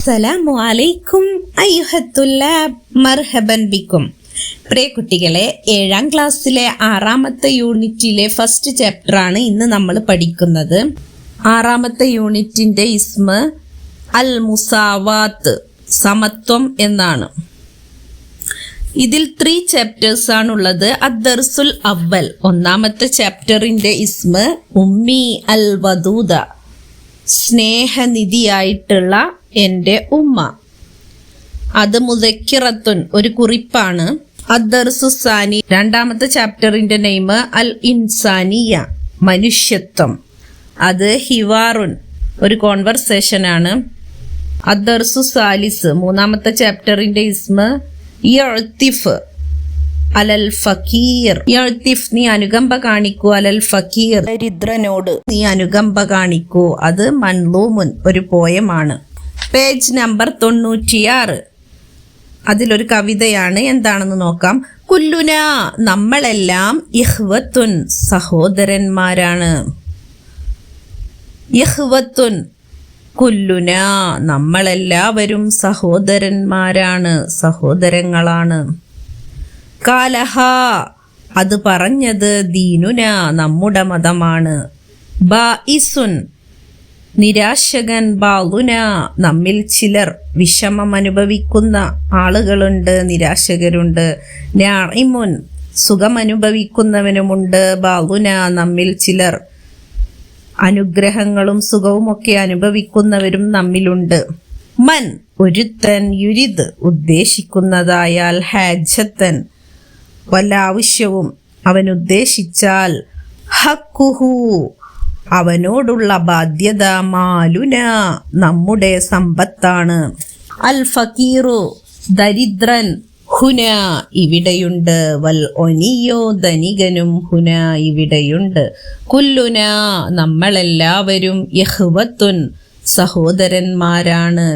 അസ്സലാമു അലൈക്കും അയ്യുഹത്തുല്ലാബ് മർഹബൻ ബിക്കും. പ്രിയ കുട്ടികളെ, 7ാം ക്ലാസ്സിലെ 6ാമത്തെ യൂണിറ്റിലെ ഫസ്റ്റ് ചാപ്റ്ററാണ് ഇന്ന് നമ്മൾ പഠിക്കുന്നത്. 6ാമത്തെ യൂണിറ്റിന്റെ ഇസ്മ അൽ മുസാവാത്ത്, സമത്വം എന്നാണ്. ഇതിൽ 3 ചാപ്റ്റേഴ്സ് ആണുള്ളത്. അദ്ദർസുൽ അവൽ, 1ാമത്തെ ചാപ്റ്ററിന്റെ ഇസ്മ ഉമ്മി അൽ വദൂദ, സ്നേഹനിധിയായിട്ടുള്ള എൻ്റെ ഉമ്മ. അത് മുദക്കിറത്തുൻ, ഒരു കുറിപ്പാണ്. അദ്ദർസുസാനി, 2ാമത്തെ ചാപ്റ്ററിന്റെ നെയിം അൽ ഇൻസാനിയ, മനുഷ്യത്വം. അത് ഹിവാറുൻ, ഒരു കോൺവെർസേഷൻ ആണ്. അദ്ദർസുസാലിസ്, 3ാമത്തെ ചാപ്റ്ററിന്റെ ഇസ്മ യഅ്തിഫ് അലൽ ഫക്കീർ. യഅ്തിഫ്, നീ അനുകമ്പ കാണിക്കൂ. അലൽ ഫക്കീർ, ദരിദ്രനോട് നീ അനുകമ്പ കാണിക്കൂ. അത് മൻലൂമുൻ, ഒരു പോയമാണ്. Page number 96. അതിലൊരു കവിതയാണ്. എന്താണെന്ന് നോക്കാം. കുല്ലുന, നമ്മളെല്ലാം ഇഖ്വത്തുൻ, സഹോദരന്മാരാണ്. ഇഖ്വത്തുൻ കുല്ലുന, നമ്മളെല്ലാവരും സഹോദരന്മാരാണ്, സഹോദരങ്ങളാണ്. കാലഹ, അത് പറഞ്ഞത് ദീനുന, നമ്മുടെ മതമാണ്. ബാഇസുൻ, നിരാശകൻ. ബാലുന, നമ്മിൽ ചിലർ വിഷമം അനുഭവിക്കുന്ന ആളുകളുണ്ട്, നിരാശകരുണ്ട്. നാഇമുൻ, സുഖമനുഭവിക്കുന്നവനുമുണ്ട്. ബാലുന, നമ്മിൽ ചിലർ അനുഗ്രഹങ്ങളും സുഖവും ഒക്കെ അനുഭവിക്കുന്നവരും നമ്മിലുണ്ട്. മൻ, ഒരുത്തൻ. യുരിദ്, ഉദ്ദേശിക്കുന്നതായാൽ. ഹാജത്തൻ, വല്ല ആവശ്യവും അവൻ ഉദ്ദേശിച്ചാൽ. ഹക്കുഹു, അവനോടുള്ള ബാധ്യത. മാലുന, നമ്മുടെ സമ്പത്താണ്. അൽ ഫക്കീറു, ദരിദ്രൻ. ഹുന, ഇവിടെയുണ്ട്. വൽ ഒനിയോ, ധനികനും. ഹുന, ഇവിടെയുണ്ട്. കുല്ലുന, നമ്മളെല്ലാവരും. ഇഖ്വത്തുൻ, സഹോദരന്മാരാണ്.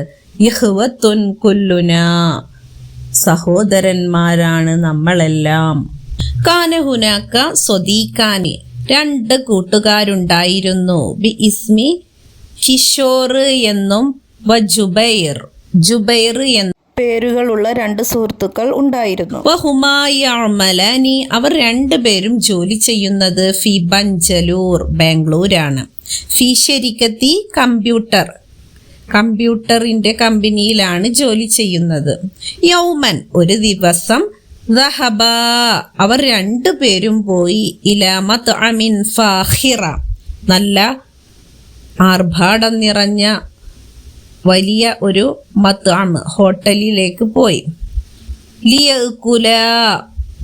ഇഖ്വത്തുൻ കുല്ലുന, സഹോദരന്മാരാണ് നമ്മളെല്ലാം. കാന ഹുനാക സ്വദീഖാനി, 2 കൂട്ടുകാരുണ്ടായിരുന്നു. ബി ഇസ്മി കിഷോർ എന്നും വ ജുബൈർ, ജുബൈർ എന്ന പേരുകളുള്ള 2 സുഹൃത്തുക്കൾ ഉണ്ടായിരുന്നു. വഹുമായഅമലാനി, അവർ 2 പേരും ജോലി ചെയ്യുന്നത് ഫി ബഞ്ചലൂർ, ബാംഗ്ലൂരാണ്. ഫി ശരിക്കത്തി കമ്പ്യൂട്ടർ, കമ്പ്യൂട്ടറിന്റെ കമ്പനിയിലാണ് ജോലി ചെയ്യുന്നത്. യൗമൻ, ഒരു ദിവസം. ദഹബ, അവർ 2 പേരും പോയി. ഇലാ മത്അമിൻ ഫാഖിറ, നല്ല ആർഭാടം നിറഞ്ഞ വലിയ ഒരു മത്അം, ഹോട്ടലിലേക്ക് പോയി. ലിയഅ്കുല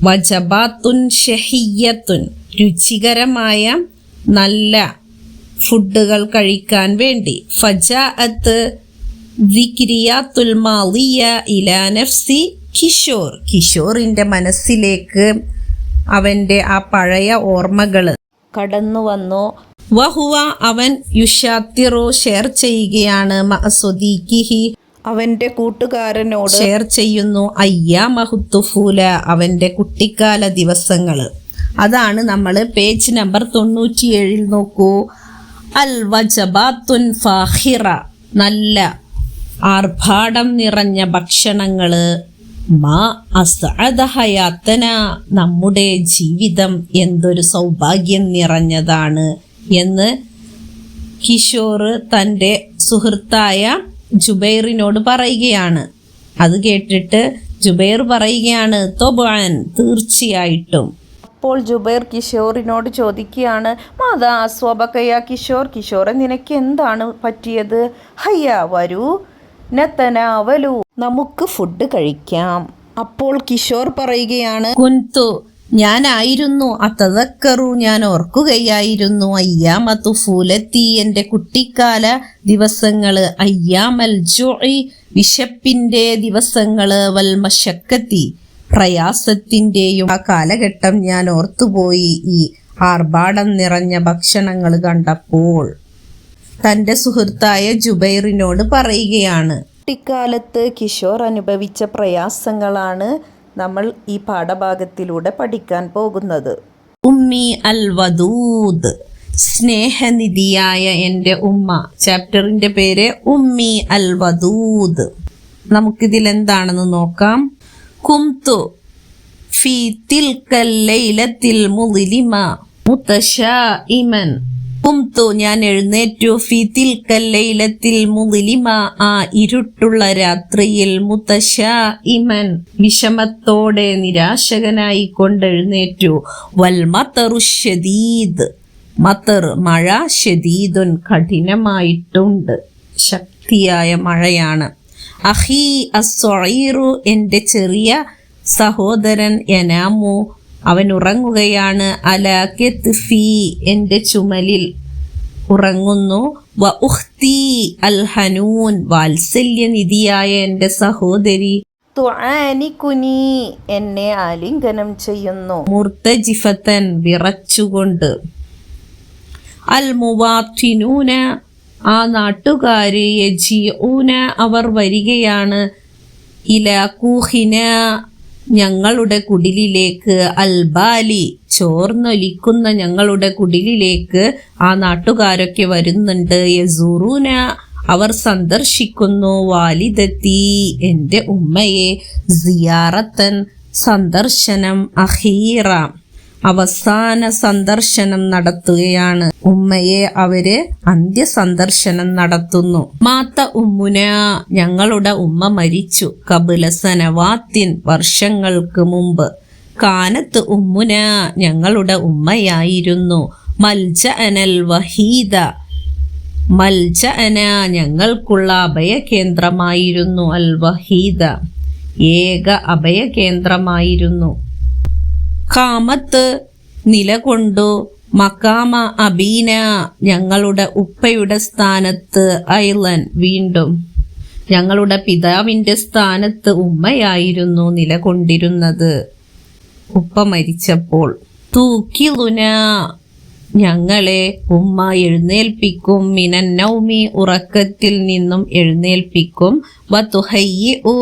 വജബാത്തുൻ ഷഹിയ്യത്തുൻ, രുചികരമായ നല്ല ഫുഡുകൾ കഴിക്കാൻ വേണ്ടി. ഫജാഅത്ത് ദിക്രിയാത്തുൽ മാളിയ ഇലാ നഫ്സി കിഷോർ, കിഷോറിന്റെ മനസ്സിലേക്ക് അവന്റെ ആ പഴയ ഓർമ്മകൾ കടന്നു വന്നു. വഹുവ, അവൻ യുഷാത്തിറു, ഷെയർ ചെയ്യുകയാണ്. മഅസ്വദീഖിഹി, അവന്റെ കൂട്ടുകാരനോട് ഷെയർ ചെയ്യുന്നു. അയ്യാമഹുത്തുഫൂല, അവന്റെ കുട്ടിക്കാല ദിവസങ്ങൾ. അതാണ് നമ്മൾ പേജ് നമ്പർ 97 നോക്കൂ. അൽ വജബാത്തുൻ ഫാഖിറ, നല്ല ആർഭാടം നിറഞ്ഞ ഭക്ഷണങ്ങള്. മാ അസ്അദ ഹയാത്തന, നമ്മുടെ ജീവിതം എന്തൊരു സൗഭാഗ്യം നിറഞ്ഞതാണ് എന്ന് കിഷോർ തൻ്റെ സുഹൃത്തായ ജുബൈറിനോട് പറയുകയാണ്. അത് കേട്ടിട്ട് ജുബൈർ പറയുകയാണ്, തൊബാൻ, തീർച്ചയായിട്ടും. അപ്പോൾ ജുബൈർ കിഷോറിനോട് ചോദിക്കുകയാണ്, മാതാ അസ്വബക്കയ കിഷോർ, കിഷോറെ നിനക്ക് എന്താണ് പറ്റിയത്? ഹയ്യ, വരൂ, നതനാവലു, നമുക്ക് ഫുഡ് കഴിക്കാം. അപ്പോൾ കിഷോർ പറയുകയാണ്, കുൻതു, ഞാനായിരുന്നു. അതദക്കറു, ഞാൻ ഓർക്കുകയായിരുന്നു. അയ്യാമതു ഫൂലത്തി, എൻ്റെ കുട്ടിക്കാല ദിവസങ്ങള്. അയ്യാമൽ ജുഇ, വിശപ്പിന്റെ ദിവസങ്ങള്. വൽ മശക്കത്തി, പ്രയാസത്തിന്റെയും ആ കാലഘട്ടം ഞാൻ ഓർത്തുപോയി ഈ ആർഭാടം നിറഞ്ഞ ഭക്ഷണങ്ങൾ കണ്ടപ്പോൾ. തൻ്റെ സുഹൃത്തായ ജുബൈറിനോട് പറയുകയാണ്. കുട്ടിക്കാലത്ത് കിഷോർ അനുഭവിച്ച പ്രയാസങ്ങളാണ് നമ്മൾ ഈ പാഠഭാഗത്തിലൂടെ പഠിക്കാൻ പോകുന്നത്. ഉമ്മി അൽ വദൂദ്, സ്നേഹനിധിയായ എൻ്റെ ഉമ്മ. ചാപ്റ്ററിൻ്റെ പേര് ഉമ്മി അൽ വദൂദ്. നമുക്കിതിൽ എന്താണെന്ന് നോക്കാം. കുംതു ഫീ തിൽക്കൽ ലൈലത്തിൽ മുളിലിമ മുതശാഇമൻ. കുംതു ഞാൻ എഴുന്നേറ്റു, ഫീ തിൽക്കൽ ലൈലത്തിൽ മുളിലിമ ആ ഇരുട്ടുള്ള രാത്രിയിൽ, മുതശാഇമൻ വിഷമത്തോടെ നിരാശകനായി കൊണ്ടെഴുന്നേറ്റു. വൽ മതറു ശദീദ് മതർ മഴ, ശദീദുൻ കഠിനമായിട്ടുണ്ട്, ശക്തിയായ മഴയാണ്. അഹി അസ്സഈറു എൻ്റെ ചെറിയ സഹോദരൻ, യനാമു അവൻ ഉറങ്ങുകയാണ്, അലാ കത്ഫി എൻ്റെ ചുമലിൽ ഉറങ്ങുന്നു. വ ഉഖ്തി അൽ ഹനൂൻ വാത്സല്യനിധിയായ എൻ്റെ സഹോദരി, തുആനികുനി എന്നെ ആലിംഗനം ചെയ്യുന്നു, മുർത്തജിഫതൻ വിറച്ചുകൊണ്ട്. അൽ മുവാത്തിനൂന ആ നാട്ടുകാര്, യജീഊന അവർ വരികയാണ്, ഇലാ കൂഹിന ഞങ്ങളുടെ കുടിലിലേക്ക്, അൽ ബാലി ചോർന്നൊലിക്കുന്ന ഞങ്ങളുടെ കുടിലിലേക്ക് ആ നാട്ടുകാരൊക്കെ വരുന്നുണ്ട്. യസൂറൂന അവർ സന്ദർശിക്കുന്നു, വാലിദത്തി എൻ്റെ ഉമ്മയെ, സിയാറത്തൻ സന്ദർശനം, അഖീറ അവസാന സന്ദർശനം നടത്തുകയാണ്. ഉമ്മയെ അവര് അന്ത്യസന്ദർശനം നടത്തുന്നു. മാത്ത ഉമ്മുന ഞങ്ങളുടെ ഉമ്മ മരിച്ചു, കബുല സനവാത്തിൻ വർഷങ്ങൾക്ക് മുമ്പ്. കാനത്ത് ഉമ്മുന ഞങ്ങളുടെ ഉമ്മയായിരുന്നു, മൽജഅനൽ വഹീദ മൽജഅന ഞങ്ങൾക്കുള്ള അഭയകേന്ദ്രമായിരുന്നു, അൽ വഹീദ ഏക അഭയകേന്ദ്രമായിരുന്നു. ഖാമത്ത് നിലകൊണ്ടു, മക്കാമ അബീന ഞങ്ങളുടെ ഉപ്പയുടെ സ്ഥാനത്ത്, ഐലൻ വീണ്ടും ഞങ്ങളുടെ പിതാവിൻ്റെ സ്ഥാനത്ത് ഉമ്മയായിരുന്നു നിലകൊണ്ടിരുന്നത് ഉപ്പ മരിച്ചപ്പോൾ. തൂക്കിലുന ഞങ്ങളെ ഉമ്മ എഴുന്നേൽപ്പിക്കും, മിനന്നൗമി ഉറക്കത്തിൽ നിന്നും എഴുന്നേൽപ്പിക്കും. വതുഹയ്യിഉ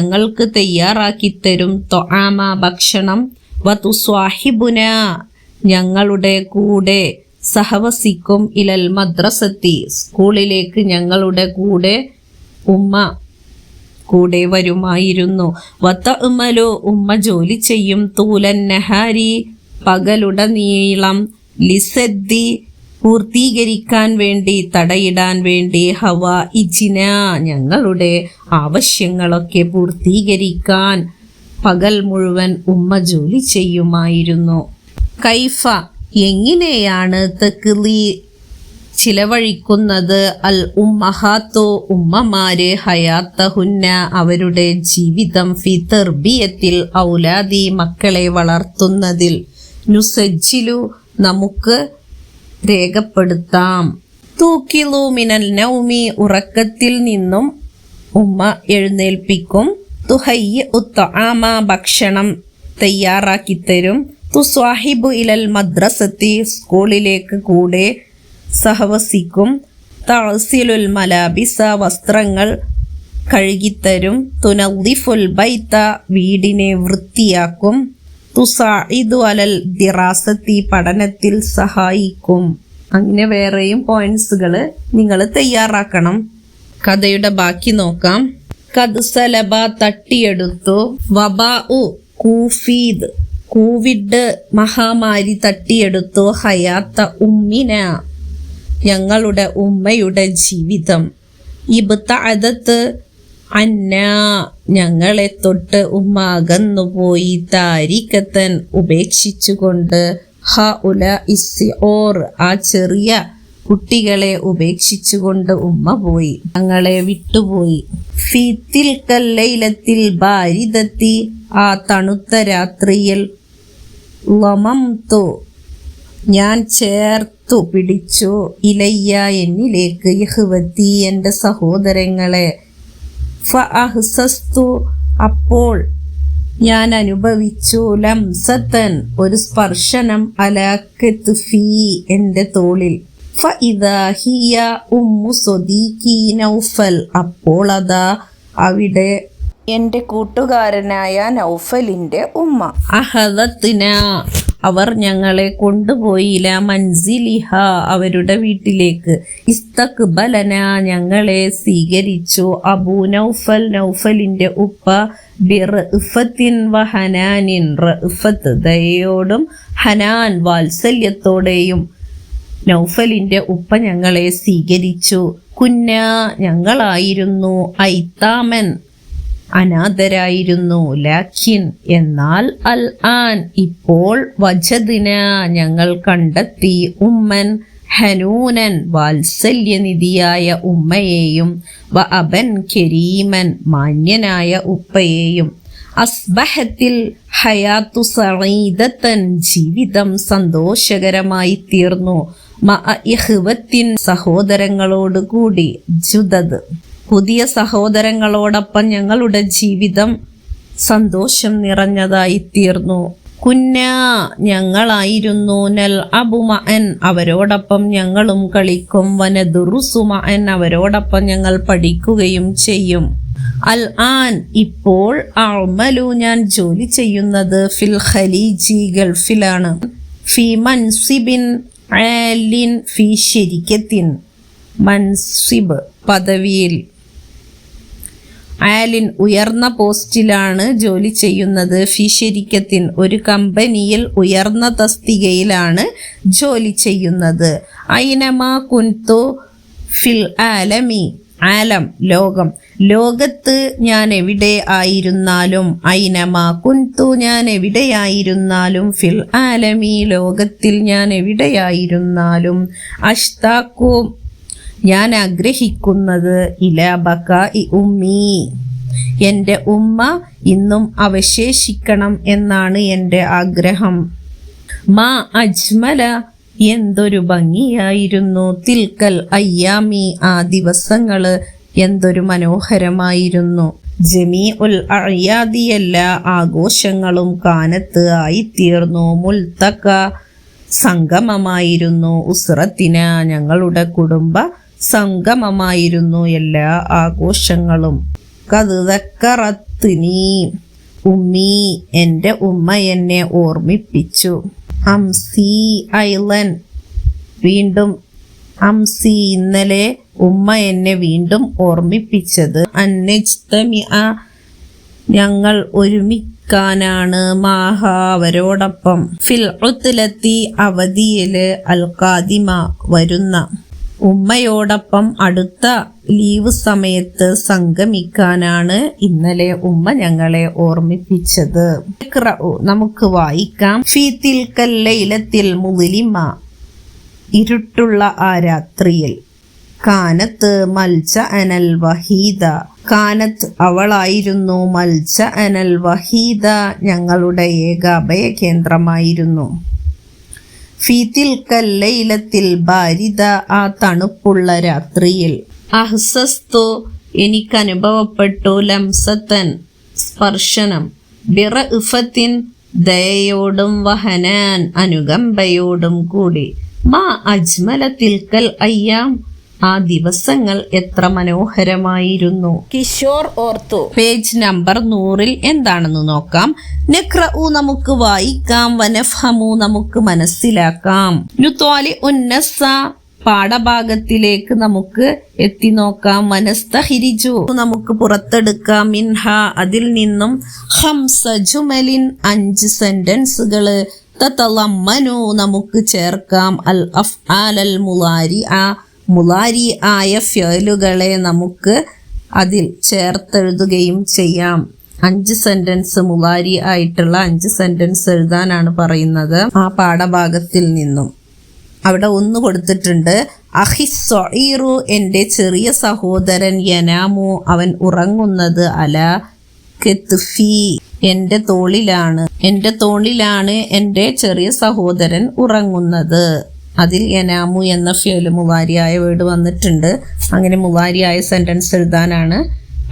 ഞങ്ങൾക്ക് തയ്യാറാക്കിത്തരും, തൊആമ ഭക്ഷണം. വതുസ്വാഹിബുന ഞങ്ങളുടെ കൂടെ സഹവസിക്കും, ഇലൽ മദ്രസത്തി സ്കൂളിലേക്ക് ഞങ്ങളുടെ കൂടെ ഉമ്മ കൂടെ വരുമായിരുന്നു. വതഅമലു ഉമ്മ ജോലി ചെയ്യും, തൂലൻ നഹാരി പകലുടനീളം, ലിസദ്ദി പൂർത്തീകരിക്കാൻ വേണ്ടി തടയിടാൻ വേണ്ടി, ഹവ ഇജിന ഞങ്ങളുടെ ആവശ്യങ്ങളൊക്കെ പൂർത്തീകരിക്കാൻ പകൽ മുഴുവൻ ഉമ്മ ജോലി ചെയ്യുമായിരുന്നു. കൈഫ എങ്ങനെയാണ് തക്ലി ചിലവഴിക്കുന്നത്, അൽ ഉമ്മഹാത്തോ ഉമ്മമാര്, ഹയാത്തഹുന്ന അവരുടെ ജീവിതം, ഫി തർബിയത്തിൽ ഔലാദി മക്കളെ വളർത്തുന്നതിൽ, നുസജ്ജിലു നമുക്ക് രേഖപ്പെടുത്താം. തൂക്കിലു മിനൽ നൗമി ഉറക്കത്തിൽ നിന്നും ഉമ്മ എഴുന്നേൽപ്പിക്കും. തുഹയ്യ ഉത്തആമ ഭക്ഷണം തയ്യാറാക്കിത്തരും. തുസ്വാഹിബു ഇലൽ മദ്രസത്തി സ്കൂളിലേക്ക് കൂടെ സഹവസിക്കും. തഅസിലുൽ മലാബിസ വസ്ത്രങ്ങൾ കഴുകിത്തരും. തുനദ്ദിഫുൽ ബൈത വീടിനെ വൃത്തിയാക്കും. തുസാഇദു അലൽ ദിറാസത്തി പഠനത്തിൽ സഹായിക്കും. അങ്ങനെ വേറെയും പോയിന്റ്സുകൾ നിങ്ങൾ തയ്യാറാക്കണം. കഥയുടെ ബാക്കി നോക്കാം. കദ്സലബ തട്ടിയെടുത്തു. വബാഉ കൂഫീദ് കോവിഡ് മഹാമാരി തട്ടിയെടുത്തു. ഹയാത്ത ഉമ്മിന ഞങ്ങളുടെ ഉമ്മയുടെ ജീവിതം. ഇബ്തഅദത്ത് അന്ന ഞങ്ങളെ തൊട്ട് ഉമ്മ അകന്നുപോയി. താരിക്കത്തൻ ഉപേക്ഷിച്ചുകൊണ്ട്. ഹ ഉല ഇസ്ഓർ ആ ചെറിയ കുട്ടികളെ ഉപേക്ഷിച്ചുകൊണ്ട് ഉമ്മ പോയി, ഞങ്ങളെ വിട്ടുപോയി. ഫീത്തിൽ കല്ലൈലത്തിൽ ബാരിദത്തി ആ തണുത്ത രാത്രിയിൽ. ലമംതു ഞാൻ ചേർത്തു പിടിച്ചു. ഇലയ്യ എന്നിലേക്ക്. യഹ്വത്തി എൻ്റെ സഹോദരങ്ങളെ. ഫഅഹ്സസ്തു അപ്പോൾ ഞാൻ അനുഭവിച്ചു. ലംസത്തൻ ഒരു സ്പർശനം. അലാ കത്ഫി എൻ്റെ തോളിൽ. ഫഇദാ ഹിയ ഉമ്മു സ്വദീഖി നൗഫൽ അപ്പോൾ അതാ അവിടെ എൻ്റെ കൂട്ടുകാരനായ നൗഫലിൻ്റെ ഉമ്മ. അഹദത്ന അവർ ഞങ്ങളെ കൊണ്ടുപോയി ഇലാ മൻസിലിഹ അവരുടെ വീട്ടിലേക്ക്. ഇസ്തഖ്ബലന ഞങ്ങളെ സ്വീകരിച്ചു. അബൂ നൗഫൽ നൗഫലിന്റെ ഉപ്പ ബിർഇഫത്തിൻ വഹനാനിൻ റഇഫത്ത് ദയയോടും ഹനാൻ വാത്സല്യത്തോടെയും നൗഫലിന്റെ ഉപ്പ ഞങ്ങളെ സ്വീകരിച്ചു. കുന്ന ഞങ്ങളായിരുന്നു ഐത്താമൻ അനാഥരായിരുന്നു. ലാക്കിൻ എന്നാൽ അൽ ആൻ ഇപ്പോൾ വജദിന ഞങ്ങൾ കണ്ടെത്തി ഉമ്മൻ ഹനൂനൻ വാത്സല്യനിധിയായ ഉമ്മയെയും വ അബൻ കരീമൻ മാന്യനായ ഉപ്പയെയും. അസ്ബഹത്തിൽ ഹയാത്തു സഈദത്തൻ ജീവിതം സന്തോഷകരമായി തീർന്നു. മഅ ഇഖ്വത്തിൻ സഹോദരങ്ങളോടുകൂടി. ജുദദ് പുതിയ സഹോദരങ്ങളോടൊപ്പം ഞങ്ങളുടെ ജീവിതം സന്തോഷം നിറഞ്ഞതായി തീർന്നു. കുന്ന ഞങ്ങളായിരുന്നു നൽ അബുമഅൻ അവരോടൊപ്പം ഞങ്ങളും കളിക്കും. വനദുറുസുമഅൻ അവരോടൊപ്പം ഞങ്ങൾ പഠിക്കുകയും ചെയ്യും. അൽ ആൻ ഇപ്പോൾ അഅ്മലു ഞാൻ ജോലി ചെയ്യുന്നത് ഫിൽ ഖലീജി ഗൾഫിലാണ്. ഫി മൻസിബിൻ ആലിൻ ഫി ശരിക്കത്തിൻ മൻസിബ് പദവിയിൽ. ആലിൻ ഉയർന്ന പോസ്റ്റിലാണ് ജോലി ചെയ്യുന്നത്. ഫി ശരിക്കത്തിൻ ഒരു കമ്പനിയിൽ ഉയർന്ന തസ്തികയിലാണ് ജോലി ചെയ്യുന്നത്. ഐനമാ കുൻതു ഫിൽ ആലമി ആലം ലോകം ലോകത്ത് ഞാൻ എവിടെ ആയിരുന്നാലും. ഐനമാ കുൻതു ഞാൻ എവിടെയായിരുന്നാലും. ഫിൽ ആലമി ലോകത്തിൽ ഞാൻ എവിടെയായിരുന്നാലും. അഷ്താഖു ഞാൻ ആഗ്രഹിക്കുന്നത് ഇലാ ബഖാഇ ഉമ്മി എൻ്റെ ഉമ്മ ഇന്നും അവശേഷിക്കണം എന്നാണ് എൻ്റെ ആഗ്രഹം. മാ അജ്മല എന്തൊരു ഭംഗിയായിരുന്നു. തിൽക്കൽ അയ്യാമി ആ ദിവസങ്ങള് എന്തൊരു മനോഹരമായിരുന്നു. ജമീഉൽ അഅയാദി എല്ലാ ആഘോഷങ്ങളും കാനത്ത് ആയിത്തീർന്നു. മുൽത്തക സംഗമമായിരുന്നു. ഉസ്റത്തിന ഞങ്ങളുടെ കുടുംബ സംഗമമായിരുന്നു എല്ലാ ആഘോഷങ്ങളും. കദ്ദക്കറത്നി ഉമ്മി എൻ്റെ ഉമ്മ എന്നെ ഓർമ്മിപ്പിച്ചു. അംസി ഐലൻ വീണ്ടും. അംസി ഇന്നലെ ഉമ്മ എന്നെ വീണ്ടും ഓർമ്മിപ്പിച്ചത്. അന്നജ്തമിഅ ഞങ്ങൾ ഒരുമിക്കാനാണ്. മാഹ അവരോടൊപ്പം. ഫിൽ ഉത്ലത്തി അവധിയില്. അൽ ഖാദിമ വരുന്ന. ഉമ്മയോടൊപ്പം അടുത്ത ലീവ് സമയത്ത് സംഗമിക്കാനാണ് ഇന്നലെ ഉമ്മ ഞങ്ങളെ ഓർമ്മിപ്പിച്ചത്. നമുക്ക് വായിക്കാം. ഫീ തിൽക്കൽ ലൈലത്തിൽ മുദ്ലിമ ഇരുട്ടുള്ള ആ രാത്രിയിൽ. കാനത്ത് മൽജ അനൽ വഹീദ കാനത്ത് അവളായിരുന്നു. മൽജ അനൽ വഹീദ ഞങ്ങളുടെ ഏക അഭയ കേന്ദ്രമായിരുന്നു. ഫീ തിൽക്കൽ ലൈലത്തിൽ ബാരിദ ആ തണുപ്പുള്ള രാത്രിയിൽ. അഹ്സസ്തു എനിക്കനുഭവപ്പെട്ടു. ലംസത്തൻ സ്പർശനം. ബിറഇഫത്തിൻ ദയയോടും വഹനാൻ അനുകമ്പയോടും കൂടി. മാ അജ്മല തിൽക്കൽ അയ്യാം ആ ദിവസങ്ങൾ എത്ര മനോഹരമായിരുന്നു. കിഷോർ ഓർത്തു. പേജ് നമ്പർ 100 എന്താണെന്ന് നോക്കാം. നഖ്റഉ നമുക്ക് വായിക്കാം. വനഫ്ഹമു നമുക്ക് മനസ്സിലാക്കാം. നുത്വാലി ഉന്നസ പാഠഭാഗത്തിലേക്ക് നമുക്ക് എത്തി നോക്കാം. മനസ്തഹിരിജു നമുക്ക് പുറത്തെടുക്കാം. മിൻഹ അതിൽ നിന്നും ഖംസ ജുമലിൻ 5 സെന്റൻസുകള്. തതളമ്മനു നമുക്ക് ചേർക്കാം. അൽ അഫ്ആൽ അൽ മുളാരിഅ മുളാരി ആയ ഫിഅലുകളെ നമുക്ക് അതിൽ ചേർത്തെഴുതുകയും ചെയ്യാം. 5 സെന്റൻസ് മുളാരി ആയിട്ടുള്ള 5 സെന്റൻസ് എഴുതാനാണ് പറയുന്നത് ആ പാഠഭാഗത്തിൽ നിന്നും. അവിടെ 1 കൊടുത്തിട്ടുണ്ട്. അഹിസ്സഈറു എൻ്റെ ചെറിയ സഹോദരൻ. യനാമു അവൻ ഉറങ്ങുന്നത്. അല കെത്ഫി എൻ്റെ തോളിലാണ്. എൻ്റെ തോളിലാണ് എൻ്റെ ചെറിയ സഹോദരൻ ഉറങ്ങുന്നത്. അതിൽ യനാമു എന്ന ഫിഅല് മുളാരിയായ വേർഡ് വന്നിട്ടുണ്ട്. അങ്ങനെ മുളാരിയായ സെന്റൻസ് എഴുതാനാണ്.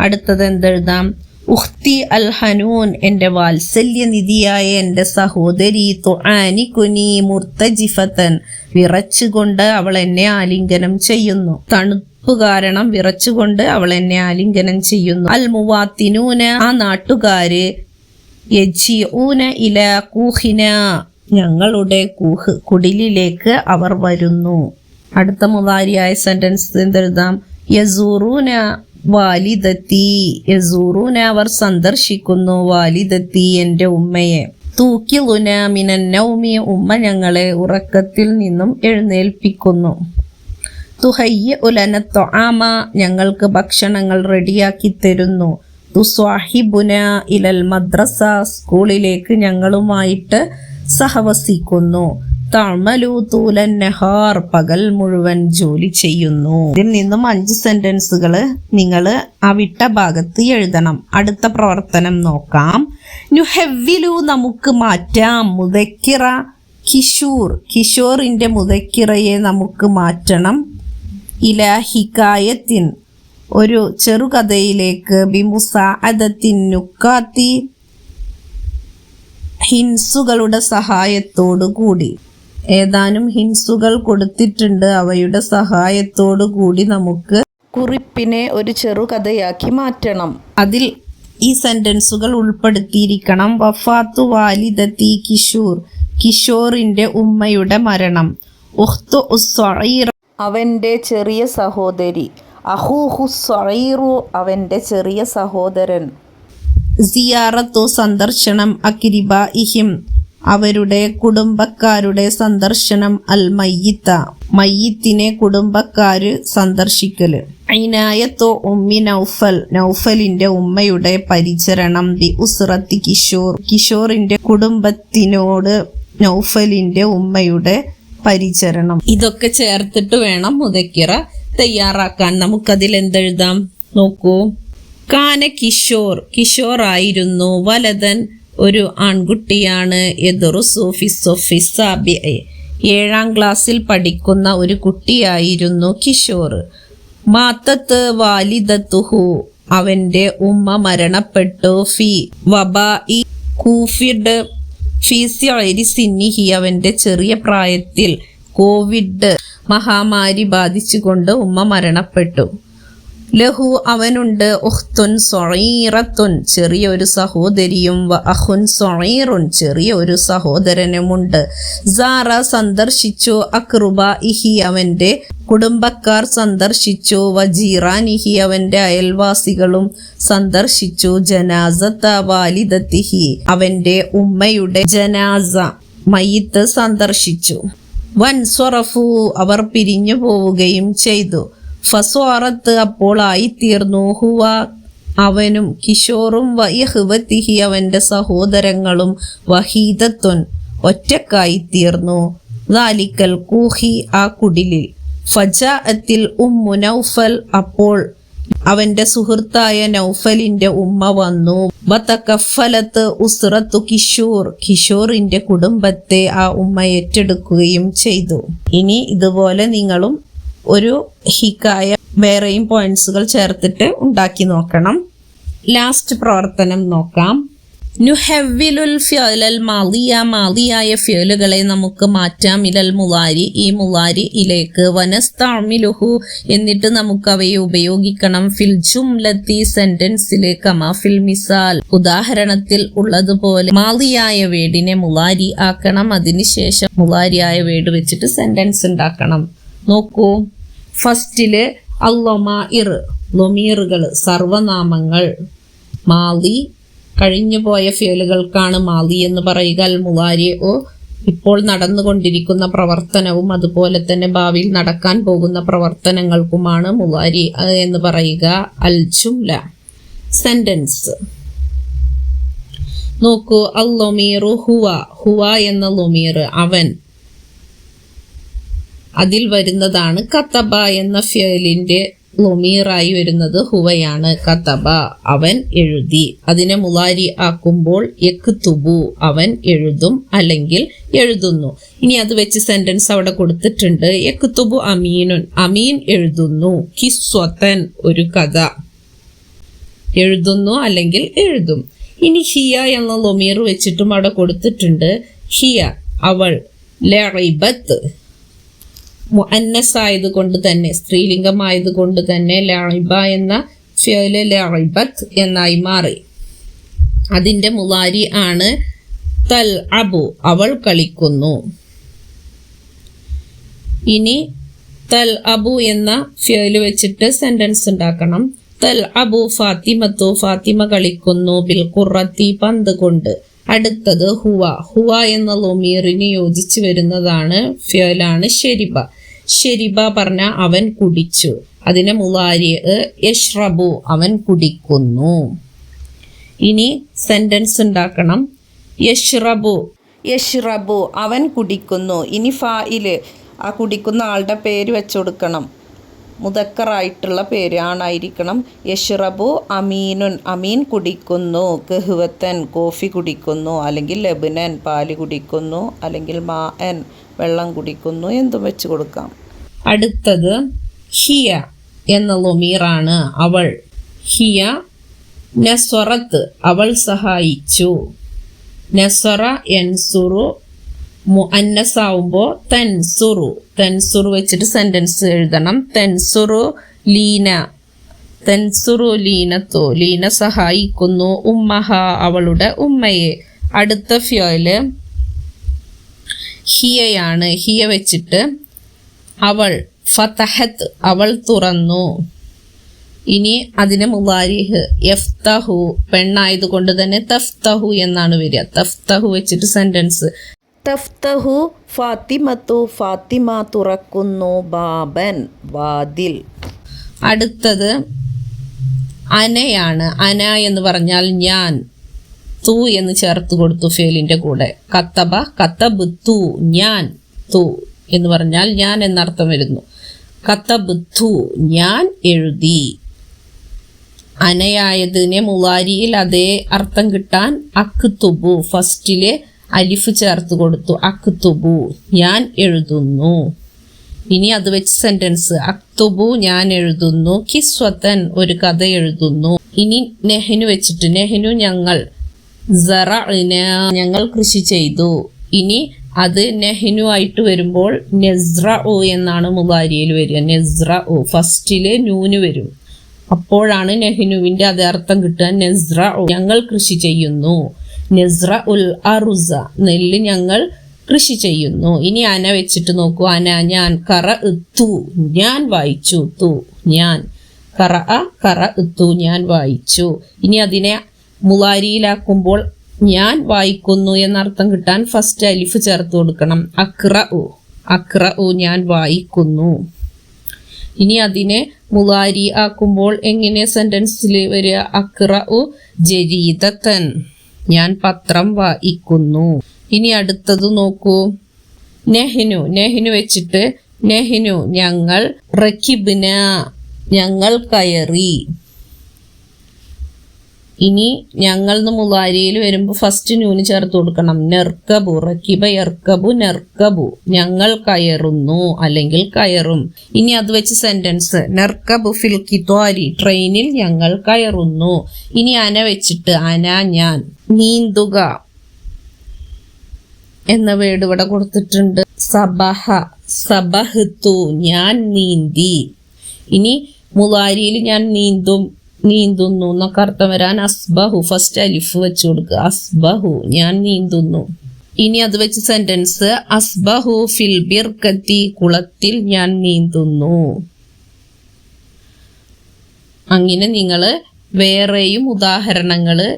അടുത്തത് എന്തെഴുതാം? ഉഖ്തി അൽ ഹനൂൻ എൻ്റെ വാത്സല്യനിധിയായ എൻ്റെ സഹോദരി. തുആനികുനി മുർത്തജിഫത്തൻ വിറച്ചുകൊണ്ട് അവൾ എന്നെ ആലിംഗനം ചെയ്യുന്നു. തണുപ്പ് കാരണം വിറച്ചുകൊണ്ട് അവൾ എന്നെ ആലിംഗനം ചെയ്യുന്നു. അൽ മുവാത്തിനൂന ആ നാട്ടുകാര്. യജിഊന ഇലാ കൂഹിന ഞങ്ങളുടെ കുടിലിലേക്ക് അവർ വരുന്നു. അടുത്ത മുളാരിയായ സെന്റൻസ് എന്തെഴുതാം? യസൂറൂന വാലിദത്തി. യസൂറൂന അവർ സന്ദർശിക്കുന്നു, വാലിദത്തി എൻ്റെ ഉമ്മയെ. തൂക്കിലുന മിനൻ നൗമി ഉമ്മ ഞങ്ങളെ ഉറക്കത്തിൽ നിന്നും എഴുന്നേൽപ്പിക്കുന്നു. തുഹയ്യ ഉലന ത്വആമ ഞങ്ങൾക്ക് ഭക്ഷണങ്ങൾ റെഡിയാക്കി തരുന്നു. തുസ്വാഹിബുന ഇലൽ മദ്രസ സ്കൂളിലേക്ക് ഞങ്ങളുമായിട്ട് സഹവസിക്കുന്നു. തഅമലു തൂലൻ നഹാർ പകൽ മുഴുവൻ ജോലി ചെയ്യുന്നു. ഇതിൽ നിന്നും 5 സെന്റൻസുകൾ നിങ്ങൾ ആ വിട്ട ഭാഗത്ത് എഴുതണം. അടുത്ത പ്രവർത്തനം നോക്കാം. നുഹവ്വിലു നമുക്ക് മാറ്റാം. മുദക്കിറ കിഷോർ, കിഷോറിന്റെ മുദക്കിറയെ നമുക്ക് മാറ്റണം. ഇലാ ഹികായത്തിൻ ഒരു ചെറുകഥയിലേക്ക്. ബിമുസാഅദത്തിൻ നുക്കാത്തി ഹിൻസുകളുടെ സഹായത്തോടു കൂടി. ഏതാനും ഹിൻസുകൾ കൊടുത്തിട്ടുണ്ട്. അവയുടെ സഹായത്തോടു കൂടി നമുക്ക് കുറിപ്പിനെ ഒരു ചെറുകഥയാക്കി മാറ്റണം. അതിൽ ഈ സെന്റൻസുകൾ ഉൾപ്പെടുത്തിയിരിക്കണം. വഫാത്തു വാലിദത്തി കിഷോർ, കിഷോറിന്റെ ഉമ്മയുടെ മരണം. ഉഖ്തു ഉസ്സഈർ അവന്റെ ചെറിയ സഹോദരി. അഹൂഹു സ്വഈറു അവന്റെ ചെറിയ സഹോദരൻ. സിയാറത്തു സന്ദർശനം. അക്രിബാഇഹിം അവരുടെ കുടുംബക്കാരുടെ സന്ദർശനം. അൽ മയ്യിത്ത മയ്യിത്തിനെ കുടുംബക്കാര് സന്ദർശിക്കല്. ഇനായത്തു ഉമ്മി നൗഫൽ നൗഫലിന്റെ ഉമ്മയുടെ പരിചരണം. ബി ഉസ്റത്തി കിഷോർ കിഷോറിന്റെ കുടുംബത്തിനോട് നൗഫലിന്റെ ഉമ്മയുടെ പരിചരണം. ഇതൊക്കെ ചേർത്തിട്ട് വേണം മുദക്കിറ തയ്യാറാക്കാൻ. നമുക്കതിൽ എന്തെഴുതാം നോക്കൂ. കാന കിഷോർ കിഷോർ ആയിരുന്നു. വലതൻ ഒരു ആൺകുട്ടിയാണ്. എദുറുസു ഫി സാബിഇ 7ാം ക്ലാസ്സിൽ പഠിക്കുന്ന ഒരു കുട്ടിയായിരുന്നു കിഷോർ. മാത്തത്ത് വാലിദത്തുഹു അവന്റെ ഉമ്മ മരണപ്പെട്ടു. ഫി വബാഇ കൂഫിഡ് ഫി സിഅരി സിന്നിഹി അവന്റെ ചെറിയ പ്രായത്തിൽ കോവിഡ് മഹാമാരി ബാധിച്ചുകൊണ്ട് ഉമ്മ മരണപ്പെട്ടു. ലഹു അവനുണ്ട് ഉഖ്തുൻ സ്വഈറത്തുൻ ചെറിയൊരു സഹോദരിയും. വ അഖുൻ സ്വഈറുൻ ചെറിയ ഒരു സഹോദരനുമുണ്ട്. സാറ സന്ദർശിച്ചു. അഖ്റുബാഇഹി അവന്റെ കുടുംബക്കാർ സന്ദർശിച്ചു. വജീറാനിഹി അവന്റെ അയൽവാസികളും സന്ദർശിച്ചു. ജനാസത വാലിദത്തിഹി അവന്റെ ഉമ്മയുടെ ജനാസ മയ്യിത്ത് സന്ദർശിച്ചു. വൻസ്വറഫു അവർ പിരിഞ്ഞു പോവുകയും ചെയ്തു. ഫസ്വാറത്ത് അപ്പോൾ ആയിത്തീർന്നു. ഹുവ അവനും കിഷോറും വയഹ്വത്തിഹി അവന്റെ സഹോദരങ്ങളും വഹീദത്തുൻ ഒറ്റക്കായിത്തീർന്നു. ദാലിക്കൽ കൂഹി ആ കുടിലിൽ. ഫജാഅത്തിൽ ഉമ്മു നൗഫൽ അപ്പോൾ അവന്റെ സുഹൃത്തായ നൗഫലിന്റെ ഉമ്മ വന്നു. വതകഫലത്ത് ഉസ്റത്തു കിഷോർ കിഷോറിന്റെ കുടുംബത്തെ ആ ഉമ്മ ഏറ്റെടുക്കുകയും ചെയ്തു. ഇനി ഇതുപോലെ നിങ്ങളും ഒരു ഹിക്കായ വേറെയും പോയിന്റ്സുകൾ ചേർത്തിട്ട് ഉണ്ടാക്കി നോക്കണം. ലാസ്റ്റ് പ്രവർത്തനം നോക്കാം. നുഹവ്വിലുൽ ഫിഅലൽ മാളിയ മാളിയായ ഫിഅലുകളെ നമുക്ക് മാറ്റാം. ഇലൽ മുളാരി ഈ മുളാരിയിലേക്ക്. വനസ്തഅമിലുഹു എന്നിട്ട് നമുക്ക് അവയെ ഉപയോഗിക്കണം. ഫിൽ ജുംലത്തി സെന്റൻസിലെ. കമാ ഫിൽ മിസാൽ ഉദാഹരണത്തിൽ ഉള്ളതുപോലെ. മാളിയായ വേർഡിനെ മുളാരി ആക്കണം. അതിനുശേഷം മുളാരിയായ വേർഡ് വെച്ചിട്ട് സെന്റൻസ് ഉണ്ടാക്കണം. നോക്കൂ. ഫസ്റ്റില് അല്ലൊമാഇർ ലൊമീറുകൾ സർവനാമങ്ങൾ. മാളി കഴിഞ്ഞുപോയ ഫിയലുകൾക്കാണ് മാളി എന്ന് പറയുക. അൽ മുളാരിഉ ഇപ്പോൾ നടന്നുകൊണ്ടിരിക്കുന്ന പ്രവർത്തനവും അതുപോലെ തന്നെ ഭാവിയിൽ നടക്കാൻ പോകുന്ന പ്രവർത്തനങ്ങൾക്കുമാണ് മുളാരി എന്ന് പറയുക. അൽ ജുംല സെന്റൻസ് നോക്കൂ. അൽ ലൊമീറു ഹുവ ഹുവ എന്ന ലൊമീർ അവൻ അതിൽ വരുന്നതാണ്. കതബ എന്ന ഫിയലിന്റെ ലൊമീറായി വരുന്നത് ഹുവയാണ്. കതബ അവൻ എഴുതി. അതിനെ മുളാരി ആക്കുമ്പോൾ യക്തുബു അവൻ എഴുതും അല്ലെങ്കിൽ എഴുതുന്നു. ഇനി അത് വെച്ച് സെന്റൻസ് അവിടെ കൊടുത്തിട്ടുണ്ട്. യക്തുബു അമീനുൻ അമീൻ എഴുതുന്നു. കിസ്വതൻ ഒരു കഥ എഴുതുന്നു അല്ലെങ്കിൽ എഴുതും. ഇനി ഹിയ എന്ന ലൊമീർ വെച്ചിട്ടും അവിടെ കൊടുത്തിട്ടുണ്ട്. ഹിയ അവൾ. ലഇബത്ത് മുഅന്നസ് ആയതുകൊണ്ട് തന്നെ സ്ത്രീലിംഗമായതുകൊണ്ട് തന്നെ ലഇബ എന്ന ഫിഅല് ലഇബത്ത് എന്നായി മാറി. അതിന്റെ മുളാരി ആണ് തൽ അബു അവൾ കളിക്കുന്നു. ഇനി തൽ അബു എന്ന ഫിയൽ വെച്ചിട്ട് സെന്റൻസ് ഉണ്ടാക്കണം. തൽ അബു ഫാത്തിമത്തു ഫാത്തിമ കളിക്കുന്നു ബിൽ ഖുറത്തി പന്ത് കൊണ്ട്. അടുത്തത് ഹുവ. ഹുവ എന്ന ലൊമീറിന് യോജിച്ച് വരുന്നതാണ് ഫിയലാണ് ഷെരിബ. ഷെരിബ പറഞ്ഞ അവൻ കുടിച്ചു. അതിനെ മുലാരി യഷ്റബു അവൻ കുടിക്കുന്നു. ഇനി സെന്റൻസ് ഉണ്ടാക്കണം. യഷ്റബു യഷ്റബു അവൻ കുടിക്കുന്നു. ഇനി ഫായില് ആ കുടിക്കുന്ന ആളുടെ പേര് വെച്ചു കൊടുക്കണം. മുദക്കറായിട്ടുള്ള പേര് ആണായിരിക്കണം. യഷ്റബു അമീനുൻ അമീൻ കുടിക്കുന്നു. കഹ്വത്തൻ കോഫി കുടിക്കുന്നു, അല്ലെങ്കിൽ ലബ്നൻ പാല് കുടിക്കുന്നു, അല്ലെങ്കിൽ മാഅൻ വെള്ളം കുടിക്കുന്നു എന്തും വെച്ച് കൊടുക്കാം. അടുത്തത് ഹിയ എന്ന ലൊമീറാണ് അവൾ. ഹിയ നസ്വറത്ത് അവൾ സഹായിച്ചു. നസ്വറ യൻസുറു മുഅന്നസാവുമ്പോൾ തൻസുറു. തൻസുറു വെച്ചിട്ട് സെന്റൻസ് എഴുതണം. തൻസുറു ലീന തൻസുറു ലീനത്തോ ലീന സഹായിക്കുന്നു ഉമ്മഹ അവളുടെ ഉമ്മയെ. അടുത്ത ഫിയല് ഹിയയാണ്. ഹിയ വെച്ചിട്ട് അവൾ ഫതഹത്ത് അവൾ തുറന്നു. ഇനി അതിന് മുലാരിഹ് യഫ്തഹു പെണ്ണായതുകൊണ്ട് തന്നെ തഫ്തഹു എന്നാണ് വരിക. തഫ്തഹു വെച്ചിട്ട് സെന്റൻസ് തഫ്തഹു ഫാത്തിമത്തു ഫാത്തിമ തുറക്കുന്നു ബാബൻ വാതിൽ. അടുത്തത് അനയാണ്. അന എന്ന് പറഞ്ഞാൽ ഞാൻ. തു എന്ന് ചേർത്ത് കൊടുത്തു ഫേലിന്റെ കൂടെ. കത്തബ കത്തബ് തു ഞാൻ. തു എന്ന് പറഞ്ഞാൽ ഞാൻ എന്നർത്ഥം വരുന്നു. കത്തബ് തു ഞാൻ എഴുതി. അനയായതിനെ മുലാരിയിൽ അതേ അർത്ഥം കിട്ടാൻ അക്തുബു ഫസ്റ്റിലെ അലിഫ് ചേർത്ത് കൊടുത്തു. അക്തുബു ഞാൻ എഴുതുന്നു. ഇനി അത് വെച്ച് സെന്റൻസ് അക്തുബു ഞാൻ എഴുതുന്നു കിസ്വത്തൻ ഒരു കഥ എഴുതുന്നു. ഇനി നെഹ്നു വെച്ചിട്ട് നെഹ്നു ഞങ്ങൾ, സറഅന ഞങ്ങൾ കൃഷി ചെയ്തു. ഇനി അത് നെഹ്നു ആയിട്ട് വരുമ്പോൾ നെസ്റഉ എന്നാണ് മുലാരിയിൽ വരിക. നെസ്റഉ ഫസ്റ്റിലെ നൂന് വരും. അപ്പോഴാണ് നെഹ്നുവിന്റെ അതേ അർത്ഥം കിട്ടുക. നെസ്റഉ ഞങ്ങൾ കൃഷി ചെയ്യുന്നു. നെസ്റഉൽ അറുസ നെല്ല് ഞങ്ങൾ കൃഷി ചെയ്യുന്നു. ഇനി അന വെച്ചിട്ട് നോക്കൂ. അന ഞാൻ. ഖറഅതു ഞാൻ വായിച്ചു. തു ഞാൻ. ഖറഅതു ഞാൻ വായിച്ചു. ഇനി അതിനെ മുലാരിയിലാക്കുമ്പോൾ ഞാൻ വായിക്കുന്നു എന്നർത്ഥം കിട്ടാൻ ഫസ്റ്റ് അലിഫ് ചേർത്ത് കൊടുക്കണം. അഖ്റഉ ഞാൻ വായിക്കുന്നു. ഇനി അതിനെ മുലാരി ആക്കുമ്പോൾ എങ്ങനെ സെന്റൻസിൽ വരിക? അഖ്റഉ ജരീദത്തൻ ഞാൻ പത്രം വായിക്കുന്നു. ഇനി അടുത്തത് നോക്കൂ. നെഹ്നു വെച്ചിട്ട് നെഹ്നു ഞങ്ങൾ, റക്കിബ്ന ഞങ്ങൾ കയറി. ഇനി ഞങ്ങൾ മുലാരിയിൽ വരുമ്പോൾ ഫസ്റ്റ് നൂന് ചേർത്ത് കൊടുക്കണം. നെർക്കബു റക്കിബ യർക്കബു നെർക്കബു ഞങ്ങൾ കയറുന്നു അല്ലെങ്കിൽ കയറും. ഇനി അത് വെച്ച് സെന്റൻസ് നെർക്കബു ഫിൽ കിത്വാരി ട്രെയിനിൽ ഞങ്ങൾ കയറുന്നു. ഇനി അന വെച്ചിട്ട് അന ഞാൻ. നീന്തുക എന്ന വേർഡ് ഇവിടെ കൊടുത്തിട്ടുണ്ട്. സബഹ സബഹ്തു ഞാൻ നീന്തി. ഇനി മുലാരിയിൽ ഞാൻ നീന്തുന്നു എന്നൊക്കെ അർത്ഥം വരാൻ അസ്ബഹു ഫസ്റ്റ് അലിഫ് വെച്ച് കൊടുക്കുക. അസ്ബഹു ഞാൻ നീന്തുന്നു. ഇനി അത് വെച്ച് സെന്റൻസ് അസ്ബഹു ഫിൽ ബിർകത്തി കുളത്തിൽ ഞാൻ നീന്തുന്നു. അങ്ങനെ നിങ്ങൾ വേറെയും ഉദാഹരണങ്ങള്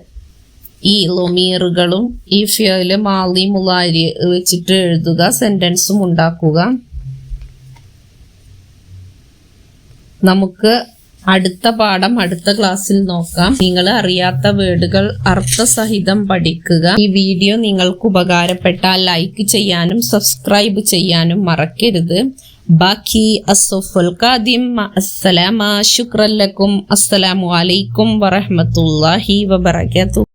ഈ ലൊമീറുകളും ഈ ഫിയല് മാളി മുലാരി വെച്ചിട്ട് എഴുതുക. സെന്റൻസും ഉണ്ടാക്കുക. നമുക്ക് അടുത്ത പാഠം അടുത്ത ക്ലാസ്സിൽ നോക്കാം. നിങ്ങൾ അറിയാത്ത വേർഡുകൾ അർത്ഥസഹിതം പഠിക്കുക. ഈ വീഡിയോ നിങ്ങൾക്ക് ഉപകാരപ്പെട്ടാൽ ലൈക്ക് ചെയ്യാനും സബ്സ്ക്രൈബ് ചെയ്യാനും മറക്കരുത്. ബാക്കി അസ്സഫുൽ ഖാദിം അസ്സലാമ ശുക്രൻ ലക്കും. അസ്സലാമു അലൈക്കും വറഹ്മത്തുള്ളാഹി വബറകാതുഹു.